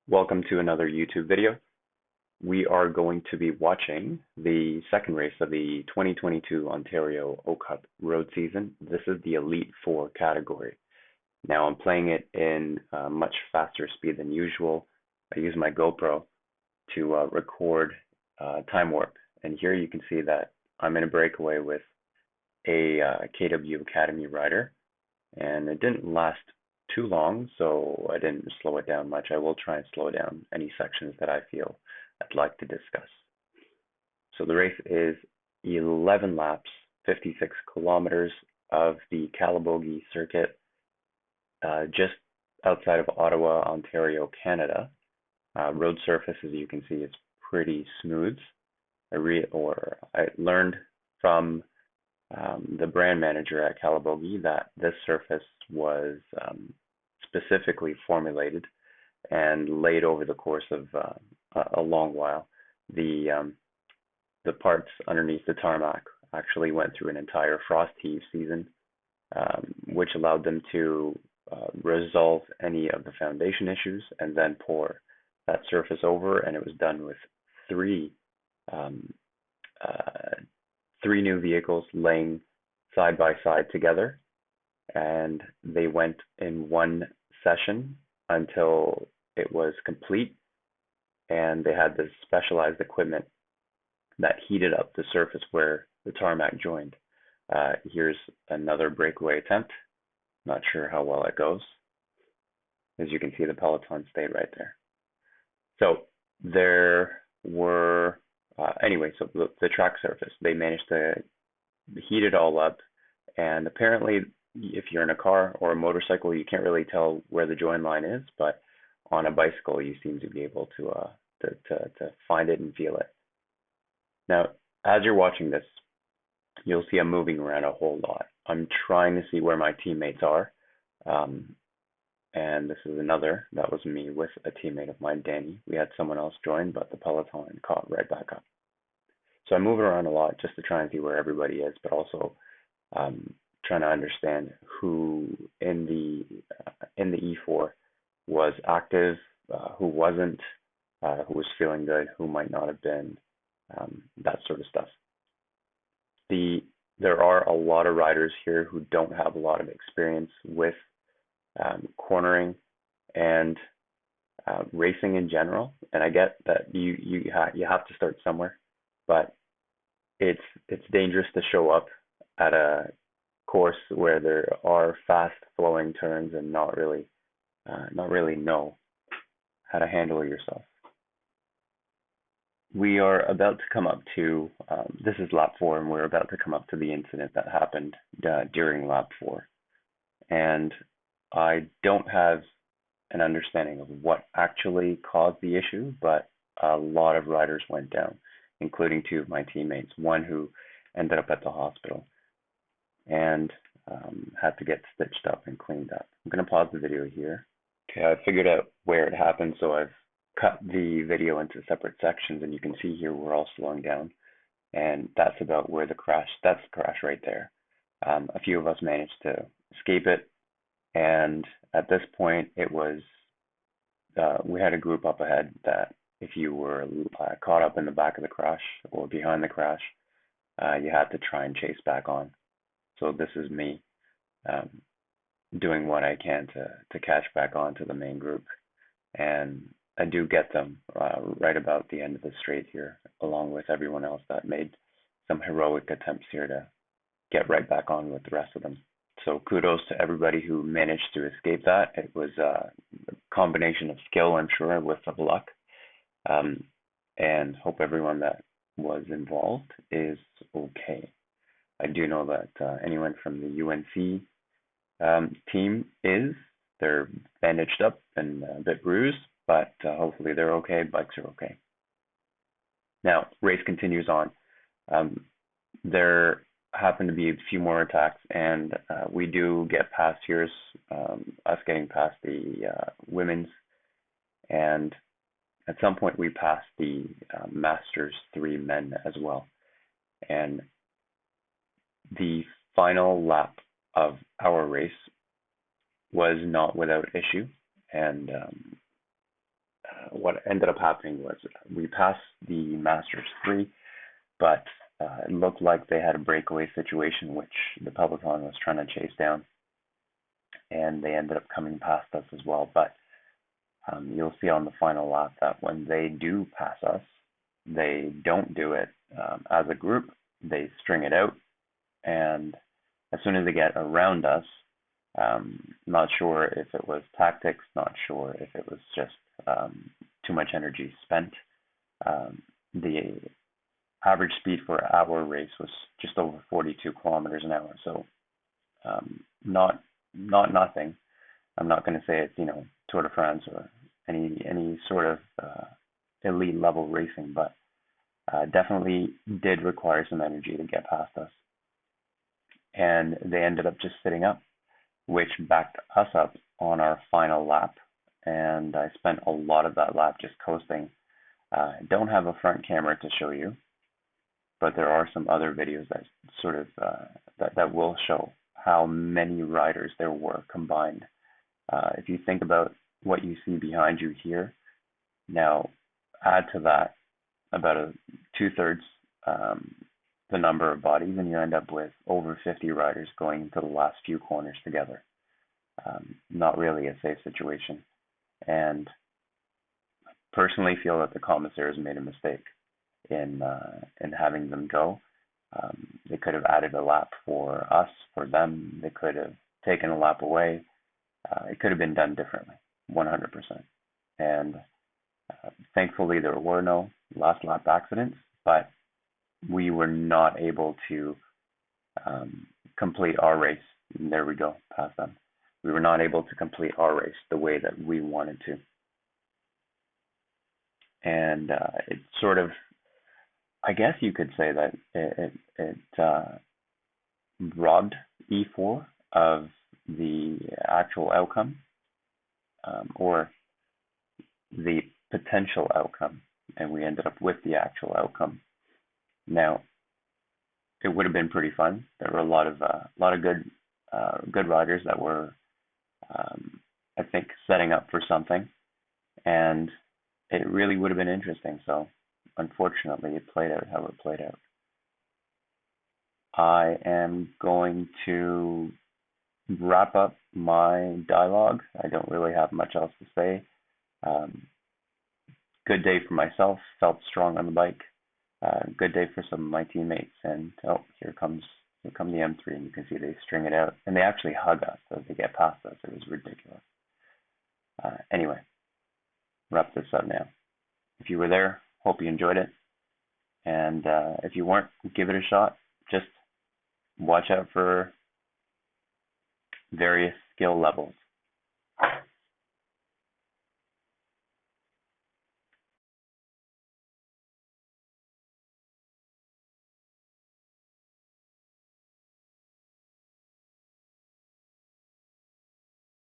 Welcome to another YouTube video. We are going to be watching the second race of the 2022 Ontario O-Cup road season. This is the Elite Four category. Now I'm playing it in much faster speed than usual. I use my GoPro to record time warp, and here you can see that I'm in a breakaway with a KW Academy rider, and it didn't last too long, so I didn't slow it down much. I will try and slow down any sections that I feel I'd like to discuss. So the race is 11 laps, 56 kilometers of the Calabogie circuit, just outside of Ottawa, Ontario, Canada. Road surface, as you can see, is pretty smooth. I learned from the brand manager at Calabogie that this surface was specifically formulated and laid over the course of a long while. The parts underneath the tarmac actually went through an entire frost heave season, which allowed them to resolve any of the foundation issues and then pour that surface over, and it was done with three um, three new vehicles laying side by side together, and they went in one session until it was complete, and they had this specialized equipment that heated up the surface where the tarmac joined. Here's another breakaway attempt. Not sure how well it goes. As you can see, the peloton stayed right there. So there were, so the track surface, they managed to heat it all up. And apparently, if you're in a car or a motorcycle, you can't really tell where the join line is, but on a bicycle, you seem to be able to find it and feel it. Now, as you're watching this, you'll see I'm moving around a whole lot. I'm trying to see where my teammates are. And this is another, that was me with a teammate of mine, Danny. We had someone else join, but the peloton caught right back up. So I'm moving around a lot just to try and see where everybody is, but also trying to understand who in the E4 was active, who wasn't, who was feeling good, who might not have been, that sort of stuff. There are a lot of riders here who don't have a lot of experience with cornering and racing in general, and I get that you have to start somewhere, but it's dangerous to show up at a course where there are fast flowing turns and not really know how to handle yourself. We are about to come up to this is lap 4, and we're about to come up to the incident that happened during lap 4, and I don't have an understanding of what actually caused the issue, but a lot of riders went down, including 2 of my teammates, one who ended up at the hospital and had to get stitched up and cleaned up. I'm going to pause the video here. Okay, I figured out where it happened, so I've cut the video into separate sections, and you can see here we're all slowing down, and that's about where that's the crash right there. A few of us managed to escape it, and at this point it was we had a group up ahead that if you were caught up in the back of the crash or behind the crash, you had to try and chase back on. So this is me doing what I can to catch back on to the main group, and I do get them right about the end of the straight here, along with everyone else that made some heroic attempts here to get right back on with the rest of them. So kudos to everybody who managed to escape that. It was a combination of skill, I'm sure, with some luck, and hope everyone that was involved is okay. I do know that anyone from the UNC team they're bandaged up and a bit bruised, but hopefully they're okay. Bikes are okay. Now, race continues on. There happen to be a few more attacks, and we do get past. Here's us getting past the women's, and at some point we passed the Masters 3 men as well. And the final lap of our race was not without issue, and what ended up happening was we passed the Masters 3, but it looked like they had a breakaway situation which the Peloton was trying to chase down, and they ended up coming past us as well. But you'll see on the final lap that when they do pass us, they don't do it as a group. They string it out, and as soon as they get around us, not sure if it was tactics, not sure if it was just too much energy spent. The average speed for our race was just over 42 kilometers an hour, so not nothing. I'm not going to say it's Tour de France or any sort of elite level racing, but definitely did require some energy to get past us. And they ended up just sitting up, which backed us up on our final lap. And I spent a lot of that lap just coasting. Don't have a front camera to show you, but there are some other videos that sort of that will show how many riders there were combined. If you think about what you see behind you here, now add to that about two-thirds the number of bodies, and you end up with over 50 riders going into the last few corners together. Not really a safe situation, and personally feel that the commissaires made a mistake in having them go. They could have added a lap for us, for them. They could have taken a lap away. It could have been done differently, 100%. And thankfully, there were no last lap accidents, but we were not able to complete our race. And there we go, past them. We were not able to complete our race the way that we wanted to. And it sort of, I guess you could say that it robbed E4 of the actual outcome, or the potential outcome, and we ended up with the actual outcome. Now, it would have been pretty fun. There were a lot of good riders that were, I think, setting up for something, and it really would have been interesting. So, unfortunately, it played out how it played out. I am going to wrap up my dialogue. I don't really have much else to say. Good day for myself. Felt strong on the bike. Good day for some of my teammates. And here come the M3, and you can see they string it out, and they actually hug us as they get past us. It was ridiculous. Anyway, wrap this up now. If you were there, hope you enjoyed it. And if you weren't, give it a shot. Just watch out for various skill levels.